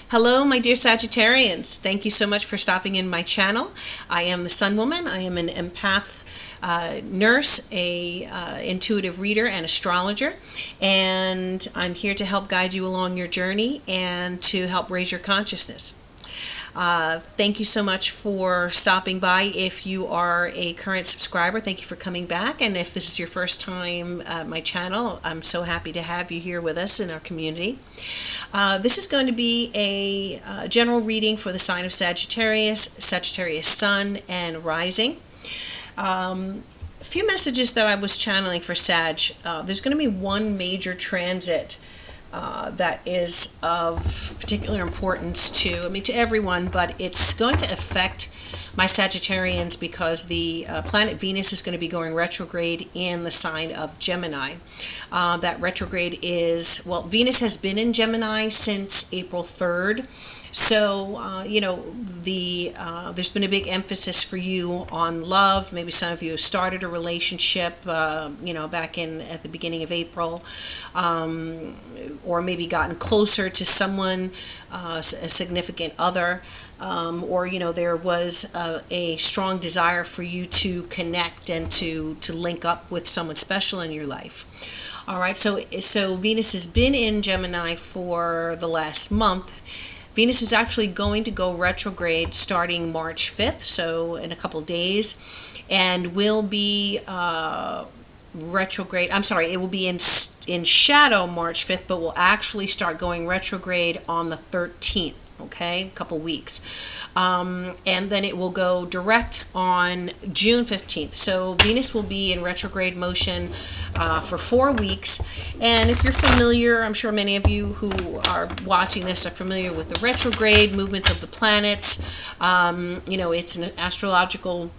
Hello, my dear Sagittarians. Thank you so much for stopping in my channel. I am the Sunwoman. I am an empath nurse, a intuitive reader, and astrologer, and I'm here to help guide you along your journey and to help raise your consciousness. Thank you so much for stopping by. If you are a current subscriber, thank you for coming back. And if this is your first time at my channel, I'm so happy to have you here with us in our community. This is going to be a general reading for the sign of Sagittarius, Sagittarius Sun, and Rising. A few messages that I was channeling for Sag. There's going to be one major transit that is of particular importance to everyone, but it's going to affect my Sagittarians because the planet Venus is going to be going retrograde in the sign of Gemini. That retrograde is, well, Venus has been in Gemini since April 3rd. So, there's been a big emphasis for you on love. Maybe some of you started a relationship, back at the beginning of April, or maybe gotten closer to someone, a significant other, or, there was a strong desire for you to connect and to link up with someone special in your life. All right, so Venus has been in Gemini for the last month. Venus is actually going to go retrograde starting March 5th, so in a couple days, and will be retrograde. I'm sorry, it will be in shadow March 5th, but will actually start going retrograde on the 13th. Okay, a couple weeks, and then it will go direct on June 15th. So Venus will be in retrograde motion for 4 weeks. And if you're familiar, I'm sure many of you who are watching this are familiar with the retrograde movement of the planets. It's an astrological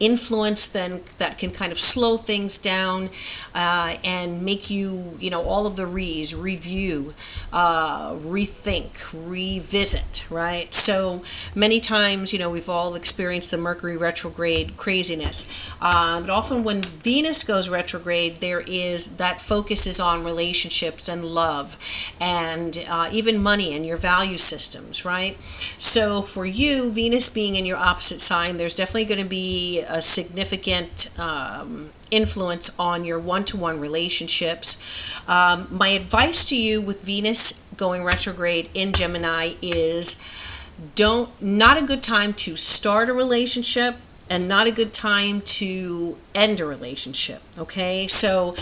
influence then that can kind of slow things down and make you, all of the review, rethink, revisit, right? So many times, we've all experienced the Mercury retrograde craziness. But often when Venus goes retrograde, that focus is on relationships and love and even money and your value systems, right? So for you, Venus being in your opposite sign, there's definitely going to be a significant influence on your one-to-one relationships. My advice to you with Venus going retrograde in Gemini is not a good time to start a relationship and not a good time to end a relationship, okay? So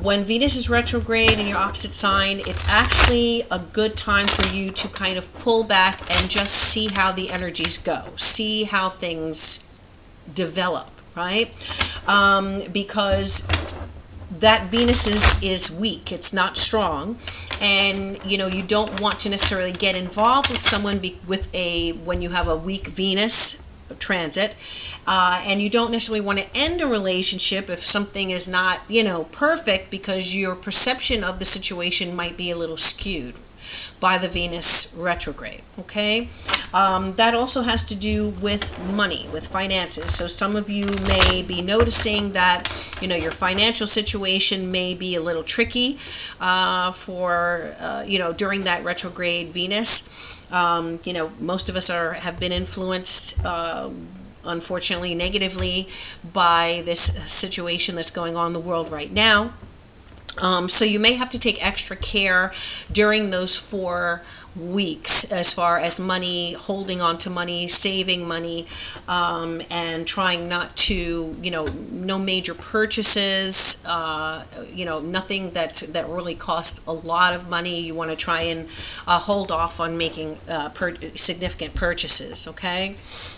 when Venus is retrograde in your opposite sign, it's actually a good time for you to kind of pull back and just see how the energies go, see how things develop, right? Because that Venus is weak, it's not strong, and you don't want to necessarily get involved with someone when you have a weak Venus transit, and you don't necessarily want to end a relationship if something is not perfect, because your perception of the situation might be a little skewed by the Venus retrograde, okay? That also has to do with money, with finances. So some of you may be noticing that, your financial situation may be a little tricky during that retrograde Venus. Most of us have been influenced unfortunately negatively by this situation that's going on in the world right now. So you may have to take extra care during those 4 weeks as far as money, holding on to money, saving money, and trying not to, no major purchases, nothing that really costs a lot of money. You want to try and hold off on making significant purchases, okay?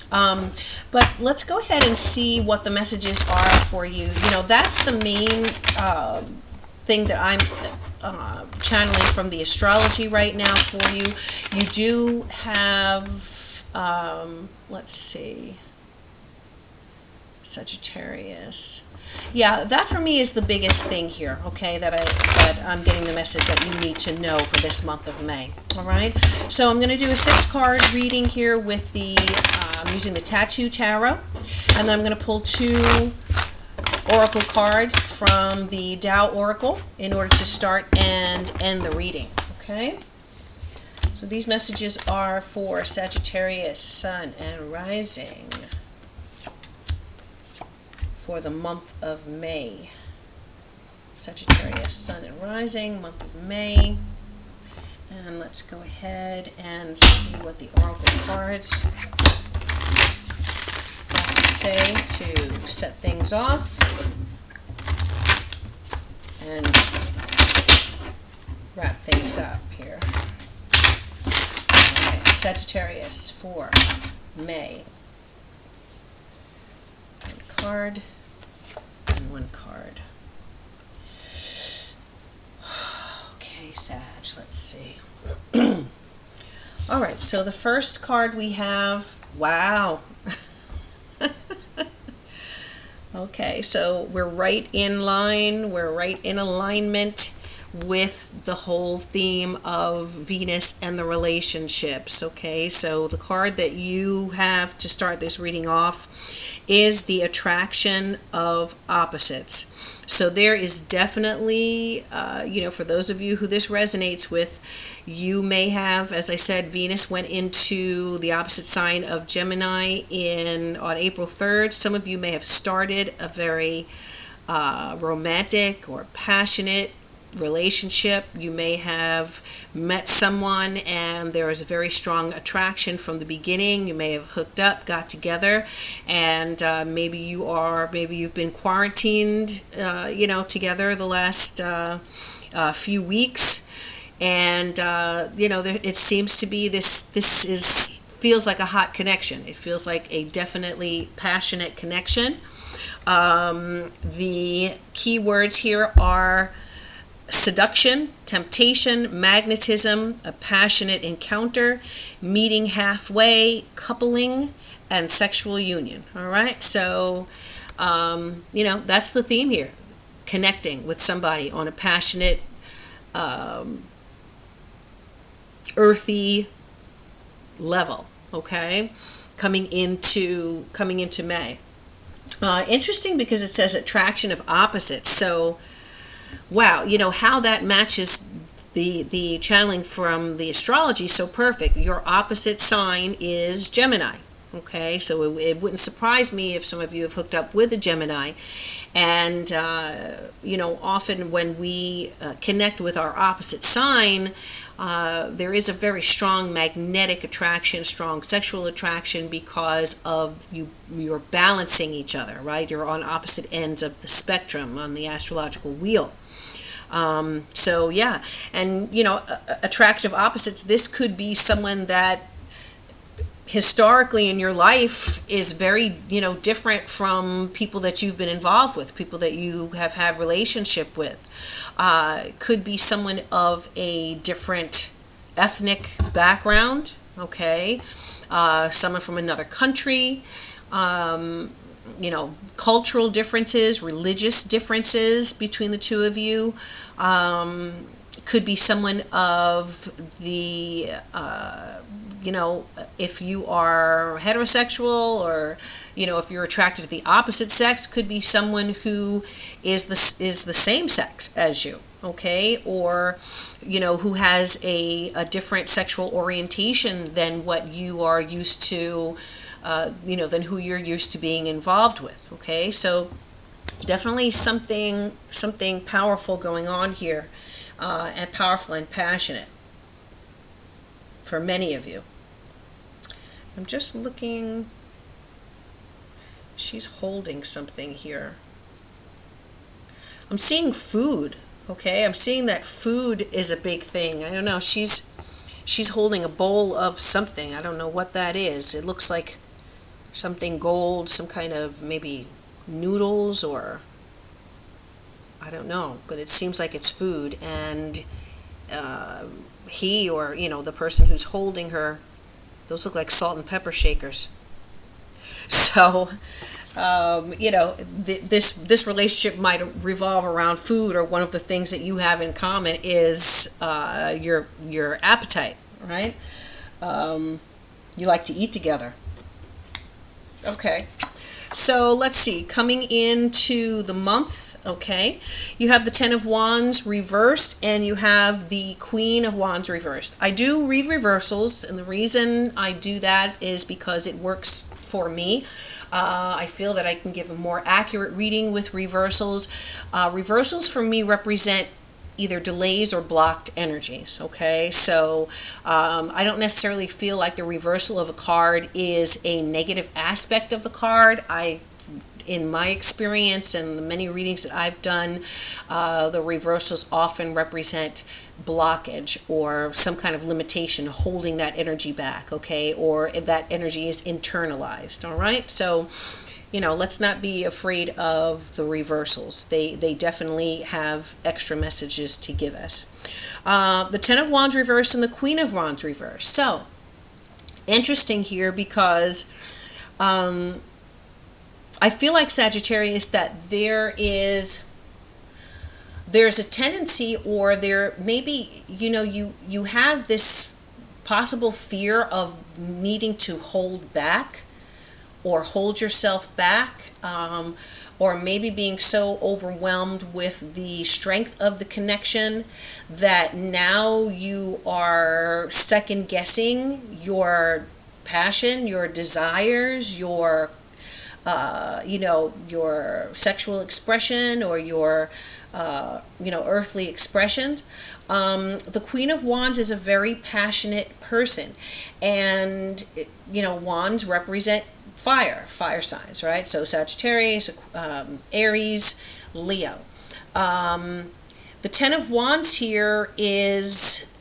But let's go ahead and see what the messages are for you. That's the main thing that I'm channeling from the astrology right now for you. You do have, let's see, Sagittarius. Yeah, that for me is the biggest thing here, okay, that I'm getting the message that you need to know for this month of May. All right, so I'm going to do a 6-card reading here with I'm using the Tattoo Tarot, and then I'm going to pull 2 oracle cards from the Tao Oracle in order to start and end the reading, okay? So these messages are for Sagittarius, Sun, and Rising for the month of May. Sagittarius, Sun, and Rising, month of May. And let's go ahead and see what the Oracle cards have to say to set things off and wrap things up here. Okay, Sagittarius for May. One card and one card. Okay, Sag, let's see. All right, so the first card we have, wow. Okay, so we're right in line, we're right in alignment with the whole theme of Venus and the relationships. Okay, so the card that you have to start this reading off is the attraction of opposites. So there is definitely, for those of you who this resonates with, you may have, as I said, Venus went into the opposite sign of Gemini on April 3rd. Some of you may have started a very romantic or passionate relationship. You may have met someone and there was a very strong attraction from the beginning. You may have hooked up, got together, and maybe you've been quarantined together the last few weeks, and it seems to be this feels like a hot connection. It feels like a definitely passionate connection. The key words here are seduction, temptation, magnetism, a passionate encounter, meeting halfway, coupling, and sexual union. All right, so that's the theme here: connecting with somebody on a passionate, earthy level. Okay, coming into May. Interesting, because it says attraction of opposites. So wow, how that matches the channeling from the astrology so perfect. Your opposite sign is Gemini. Okay, so it wouldn't surprise me if some of you have hooked up with a Gemini. And, often when we connect with our opposite sign, there is a very strong magnetic attraction, strong sexual attraction, because of you're balancing each other, right? You're on opposite ends of the spectrum on the astrological wheel. So yeah, and attraction of opposites, this could be someone that historically in your life is very different from people that you've been involved with, people that you have had relationship with. Could be someone of a different ethnic background. Okay, someone from another country. Cultural differences, religious differences between the two of you. Could be someone of the, if you are heterosexual, or, if you're attracted to the opposite sex, could be someone who is the same sex as you. Okay, or who has a different sexual orientation than what you are used to, than who you're used to being involved with. Okay, so definitely something powerful going on here, and powerful and passionate for many of you. I'm just looking. She's holding something here. I'm seeing food. Okay, I'm seeing that food is a big thing. I don't know. She's holding a bowl of something. I don't know what that is. It looks like something gold, some kind of maybe noodles, or I don't know, but it seems like it's food. And he, or the person who's holding her, those look like salt and pepper shakers. So this relationship might revolve around food, or one of the things that you have in common is your appetite, right? You like to eat together. Okay, So let's see, coming into the month, okay, you have the Ten of Wands reversed and you have the Queen of Wands reversed. I do read reversals, and the reason I do that is because it works for me. I feel that I can give a more accurate reading with reversals. Reversals for me represent either delays or blocked energies, okay? So I don't necessarily feel like the reversal of a card is a negative aspect of the card. In my experience and the many readings that I've done, the reversals often represent blockage or some kind of limitation holding that energy back, okay? Or that energy is internalized, all right? So, let's not be afraid of the reversals. They definitely have extra messages to give us. The Ten of Wands reversed and the Queen of Wands reversed. So, interesting here because I feel like, Sagittarius, that there's a tendency, or there maybe you have this possible fear of needing to hold back or hold yourself back, or maybe being so overwhelmed with the strength of the connection that now you are second guessing your passion, your desires, your sexual expression or your earthly expressions. The Queen of Wands is a very passionate person, and wands represent fire signs, right? So Sagittarius, Aries, Leo. The Ten of Wands here is,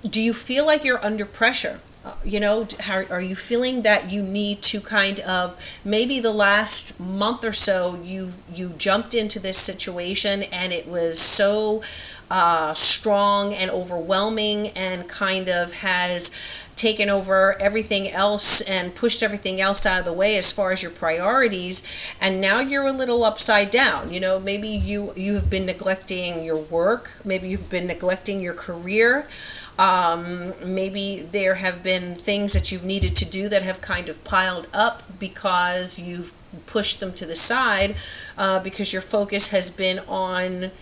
do you feel like you're under pressure? How are you feeling that you need to kind of, maybe the last month or so you jumped into this situation and it was so strong and overwhelming and kind of has taken over everything else and pushed everything else out of the way as far as your priorities, and now you're a little upside down. Maybe you have been neglecting your work, maybe you've been neglecting your career. Maybe there have been things that you've needed to do that have kind of piled up because you've pushed them to the side, because your focus has been on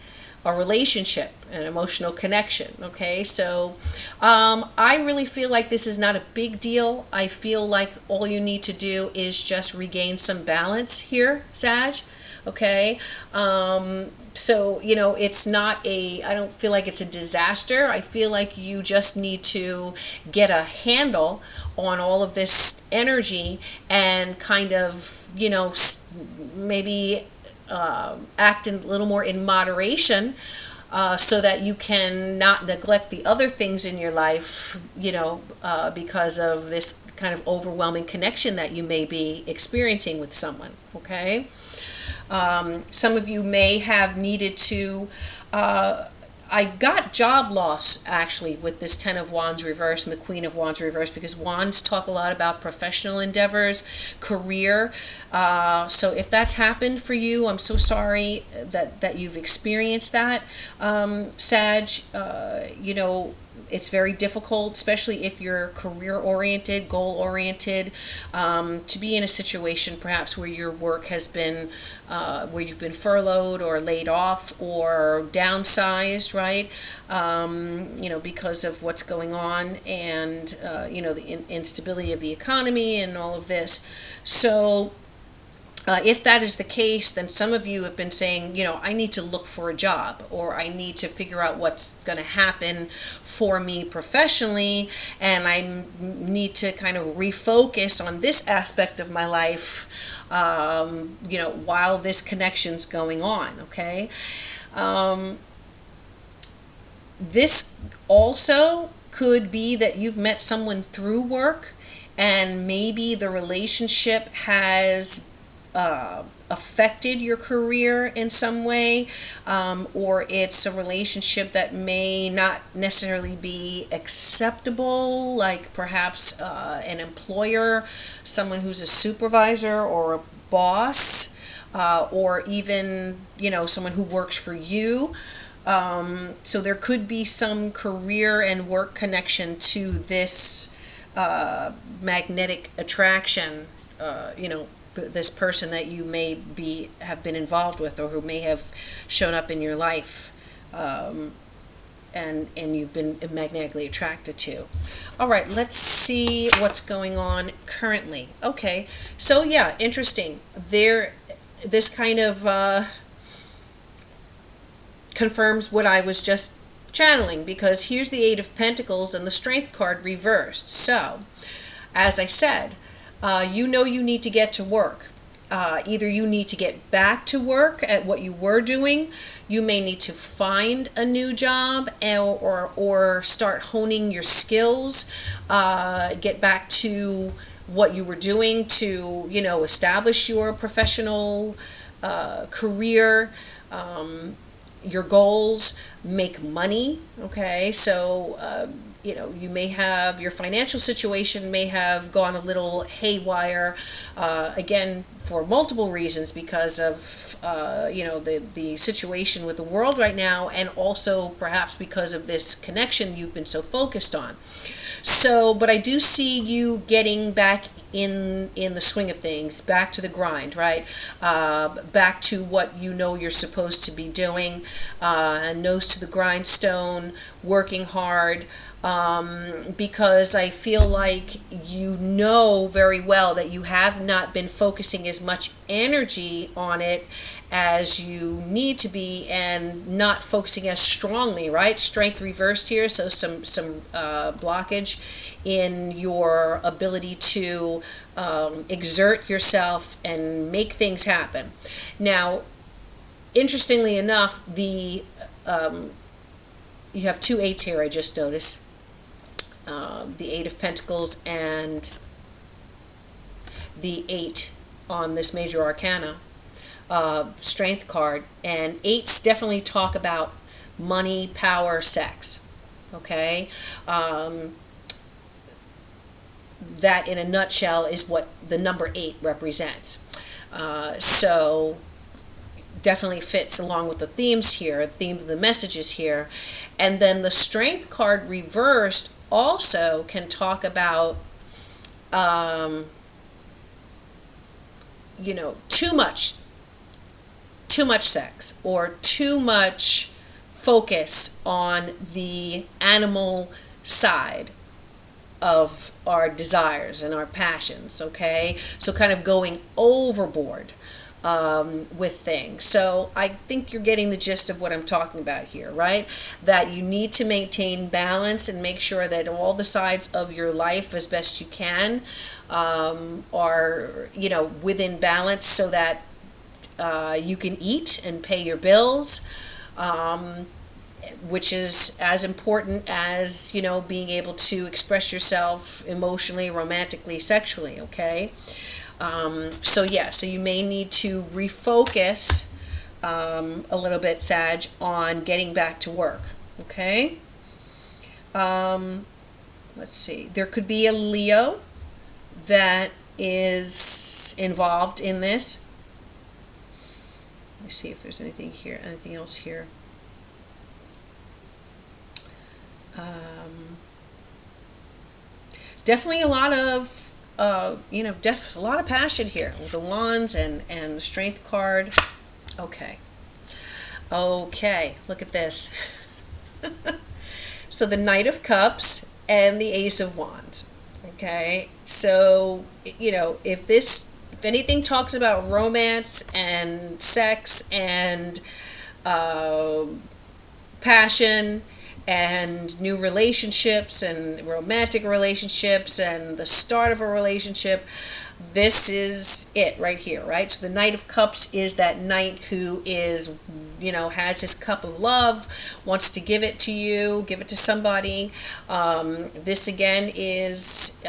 a relationship, an emotional connection, okay? So I really feel like this is not a big deal. I feel like all you need to do is just regain some balance here, Sag, okay? So, it's not I don't feel like it's a disaster. I feel like you just need to get a handle on all of this energy and kind of, maybe act a little more in moderation, so that you can not neglect the other things in your life, because of this kind of overwhelming connection that you may be experiencing with someone, okay? Some of you may have needed to, I got job loss actually with this Ten of Wands reverse and the Queen of Wands reverse, because wands talk a lot about professional endeavors, career. So if that's happened for you, I'm so sorry that you've experienced that, Sag. It's very difficult, especially if you're career-oriented, goal-oriented, to be in a situation perhaps where your work has been, where you've been furloughed or laid off or downsized, right? Because of what's going on and, the instability of the economy and all of this. So if that is the case, then some of you have been saying, I need to look for a job, or I need to figure out what's going to happen for me professionally, and I need to kind of refocus on this aspect of my life, while this connection's going on, okay? This also could be that you've met someone through work, and maybe the relationship has affected your career in some way, or it's a relationship that may not necessarily be acceptable, like perhaps an employer, someone who's a supervisor or a boss, or even someone who works for you. So there could be some career and work connection to this magnetic attraction, this person that you may have been involved with, or who may have shown up in your life, and you've been magnetically attracted to. All right, let's see what's going on currently. Okay, so yeah, interesting. This kind of confirms what I was just channeling, because here's the Eight of Pentacles and the Strength card reversed. So, as I said, you need to get to work. Either you need to get back to work at what you were doing, you may need to find a new job, or start honing your skills, get back to what you were doing to, establish your professional career, your goals, make money. Okay, so you may have, your financial situation may have gone a little haywire, again, for multiple reasons, because of the situation with the world right now, and also perhaps because of this connection you've been so focused on. So, but I do see you getting back in the swing of things, back to the grind, right? Back to what you're supposed to be doing, nose to the grindstone, working hard. Because I feel like very well that you have not been focusing as much energy on it as you need to be, and not focusing as strongly, right? Strength reversed here, so some blockage in your ability to exert yourself and make things happen. Now, interestingly enough, you have two eights here, I just noticed. The Eight of Pentacles and the 8 on this major arcana strength card, and 8s definitely talk about money, power, sex. Okay, that in a nutshell is what the number 8 represents. So definitely fits along with the themes here, themes of the messages here. And then the Strength card reversed also can talk about too much sex, or too much focus on the animal side of our desires and our passions. Okay, so kind of going overboard with things. So I think you're getting the gist of what I'm talking about here, right? That you need to maintain balance and make sure that all the sides of your life, as best you can, are within balance, so that you can eat and pay your bills, which is as important as being able to express yourself emotionally, romantically, sexually. Okay. So you may need to refocus a little bit, Sag, on getting back to work. Okay. Let's see. There could be a Leo that is involved in this. Let me see if there's anything else here. Definitely a lot of a lot of passion here with the Wands and the Strength card. Okay, look at this. So the Knight of Cups and the Ace of Wands. Okay, so if anything talks about romance and sex and passion and new relationships and romantic relationships and the start of a relationship, this is it right here, right? So the Knight of Cups is that knight who is, has his cup of love, wants to give it to you, give it to somebody. This again is,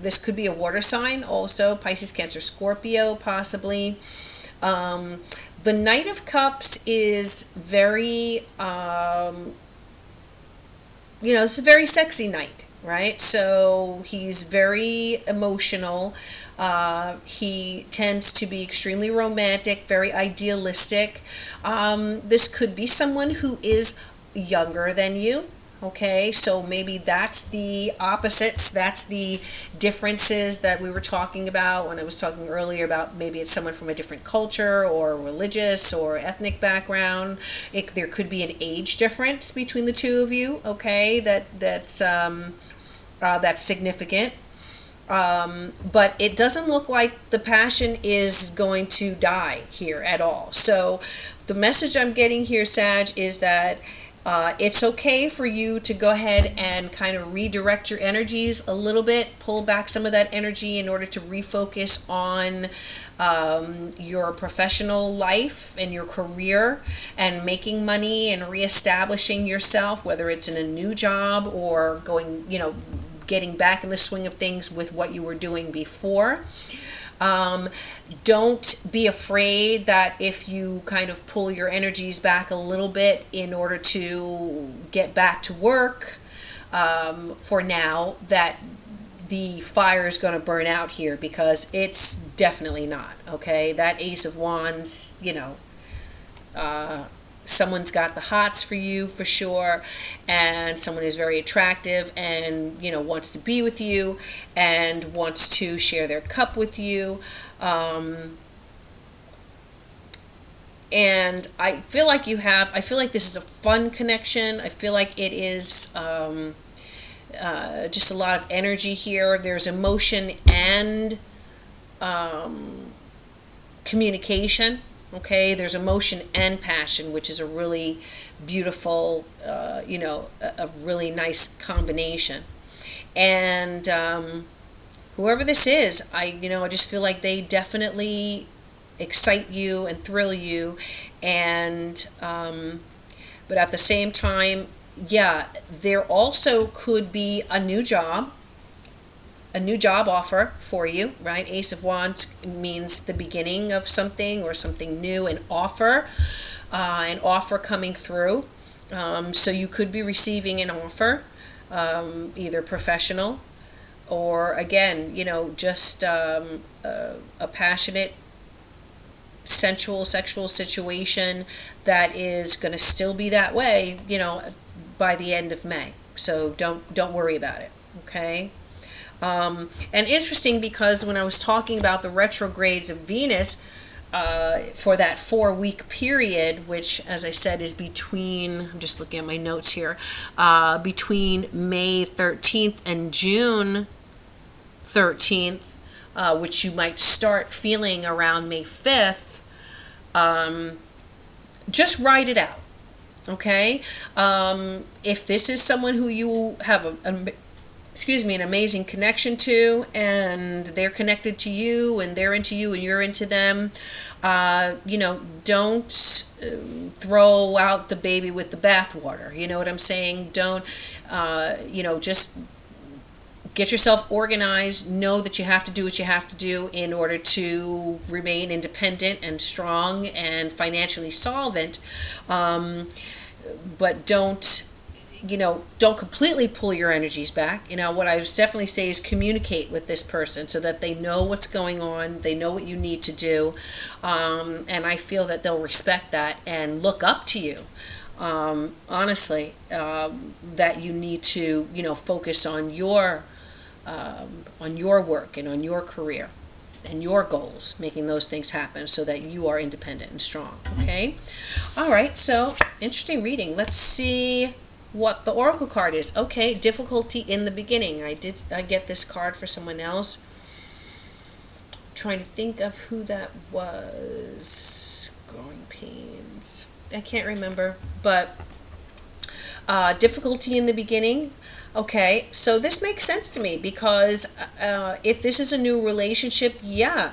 this could be a water sign also, Pisces, Cancer, Scorpio, possibly. The Knight of Cups is very, this is a very sexy knight, right? So he's very emotional. He tends to be extremely romantic, very idealistic. This could be someone who is younger than you, Okay, so maybe that's the opposites, that's the differences that we were talking about when I was talking earlier about maybe it's someone from a different culture or religious or ethnic background. There could be an age difference between the two of you, okay, that's significant. But it doesn't look like the passion is going to die here at all. So the message I'm getting here, Sag, is that it's okay for you to go ahead and kind of redirect your energies a little bit, pull back some of that energy in order to refocus on your professional life and your career and making money and reestablishing yourself, whether it's in a new job or getting back in the swing of things with what you were doing before. Don't be afraid that if you kind of pull your energies back a little bit in order to get back to work for now, that the fire is going to burn out here, because it's definitely not. Okay, that Ace of Wands, someone's got the hots for you for sure, and someone is very attractive and wants to be with you and wants to share their cup with you, and I feel like this is a fun connection. I feel like it is just a lot of energy here. There's emotion and communication. Okay, there's emotion and passion, which is a really beautiful, a really nice combination. And whoever this is, I just feel like they definitely excite you and thrill you. And but at the same time, yeah, there also could be a new job offer for you, right? Ace of Wands means the beginning of something or something new, an offer coming through. So you could be receiving an offer, either professional or, again, just a passionate, sensual, sexual situation that is going to still be that way, by the end of May. So don't worry about it, okay? And interesting, because when I was talking about the retrogrades of Venus for that 4-week period, which, as I said, is I'm just looking at my notes here, between May 13th and June 13th, which you might start feeling around May 5th, just write it out, okay? If this is someone who you have an amazing connection to, and they're connected to you, and they're into you, and you're into them, don't throw out the baby with the bathwater. You know what I'm saying? Don't, just get yourself organized. Know that you have to do what you have to do in order to remain independent and strong and financially solvent. But don't completely pull your energies back. What I would definitely say is communicate with this person so that they know what's going on, they know what you need to do, and I feel that they'll respect that and look up to you. Honestly, that you need to, focus on your work and on your career and your goals, making those things happen so that you are independent and strong. Okay. All right. So interesting reading. Let's see what the oracle card is. Okay, difficulty in the beginning. I get this card for someone else. Trying to think of who that was. Growing pains. I can't remember, but difficulty in the beginning. Okay, so this makes sense to me, because if this is a new relationship, yeah,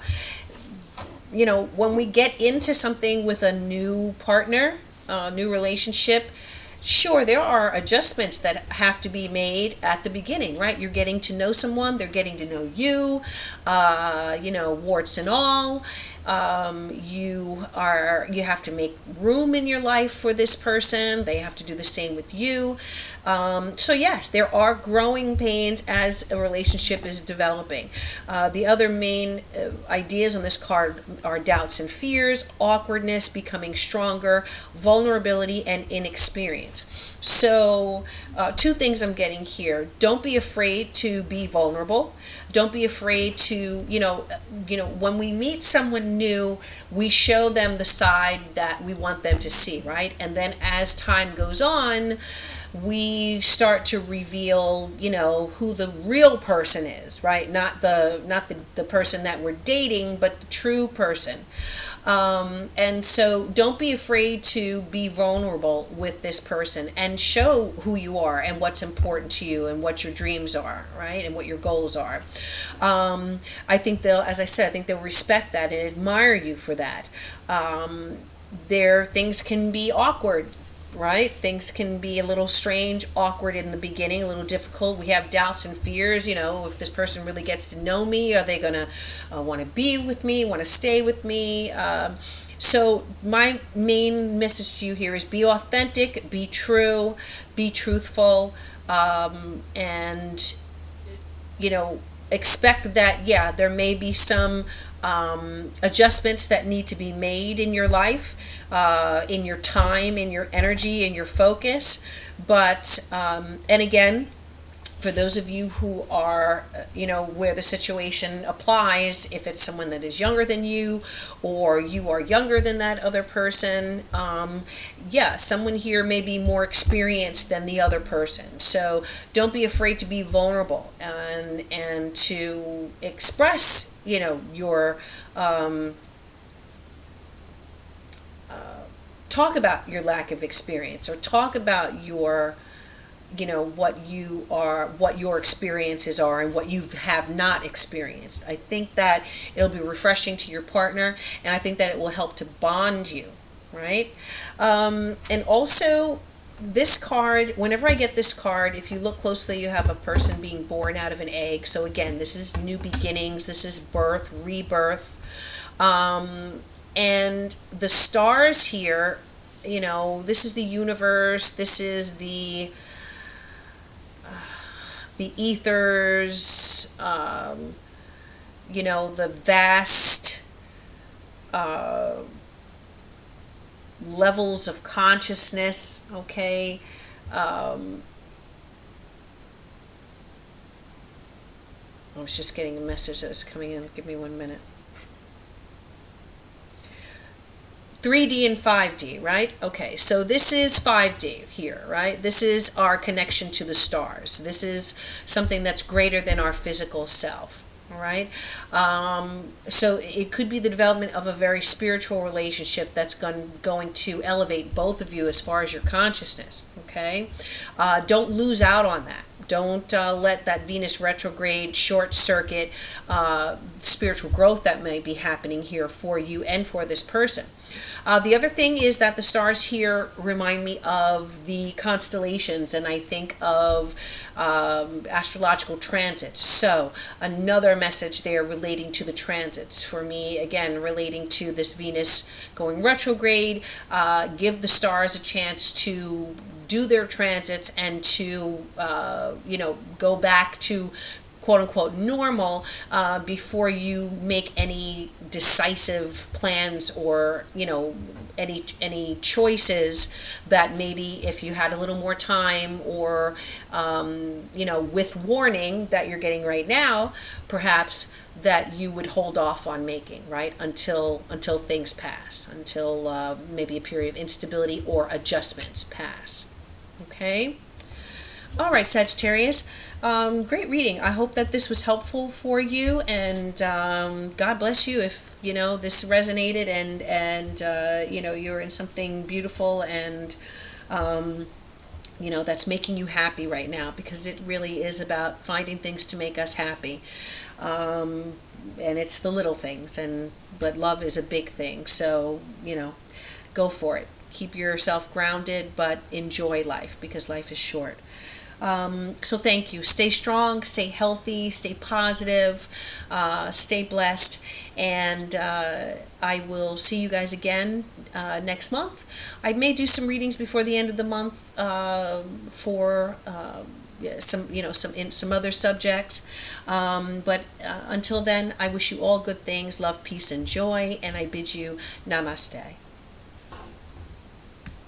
when we get into something with a new partner, new relationship, sure, there are adjustments that have to be made at the beginning, right? You're getting to know someone, they're getting to know you, warts and all. You have to make room in your life for this person. They have to do the same with you. So yes, there are growing pains as a relationship is developing. The other main ideas on this card are doubts and fears, awkwardness becoming stronger, vulnerability, and inexperience. So, two things I'm getting here. Don't be afraid to be vulnerable. Don't be afraid to, when we meet someone new, we show them the side that we want them to see, right? And then as time goes on, we start to reveal, who the real person is, right? Not the person that we're dating, but the true person. And so don't be afraid to be vulnerable with this person and show who you are and what's important to you and what your dreams are, right? And what your goals are. I think as I said, I think they'll respect that and admire you for that. Things can be awkward, right? Things can be a little strange, awkward in the beginning, a little difficult. We have doubts and fears, if this person really gets to know me, are they going to want to be with me, want to stay with me? So my main message to you here is be authentic, be true, be truthful, and, expect that, there may be some adjustments that need to be made in your life, in your time, in your energy, in your focus. But, and again, for those of you who are, where the situation applies, if it's someone that is younger than you or you are younger than that other person, someone here may be more experienced than the other person. So don't be afraid to be vulnerable and to express, your talk about your lack of experience, or talk about your what your experiences are and what you have not experienced. I think that it'll be refreshing to your partner, and I think that it will help to bond you, right? And also, this card, whenever I get this card, if you look closely, you have a person being born out of an egg. So again, this is new beginnings, this is birth, rebirth. And the stars here, this is the universe, this is the ethers, the vast levels of consciousness, okay? I was just getting a message that was coming in. Give me 1 minute. 3D and 5D, right? Okay, so this is 5D here, right? This is our connection to the stars. This is something that's greater than our physical self, all right? So it could be the development of a very spiritual relationship that's going to elevate both of you as far as your consciousness, okay? Don't lose out on that. Don't let that Venus retrograde short circuit spiritual growth that may be happening here for you and for this person. The other thing is that the stars here remind me of the constellations, and I think of astrological transits. So another message there relating to the transits for me, again, relating to this Venus going retrograde. Give the stars a chance to do their transits and to go back to quote unquote normal before you make any decisive plans or any choices that maybe if you had a little more time or with warning that you're getting right now, perhaps that you would hold off on making, right, until things pass, until maybe a period of instability or adjustments pass. Okay. All right, Sagittarius. Great reading. I hope that this was helpful for you, and God bless you if this resonated and you're in something beautiful and that's making you happy right now, because it really is about finding things to make us happy, and it's the little things, but love is a big thing. So go for it. Keep yourself grounded, but enjoy life, because life is short. So thank you. Stay strong, stay healthy, stay positive, stay blessed, and I will see you guys again next month. I may do some readings before the end of the month for some other subjects, but until then, I wish you all good things, love, peace, and joy, and I bid you namaste.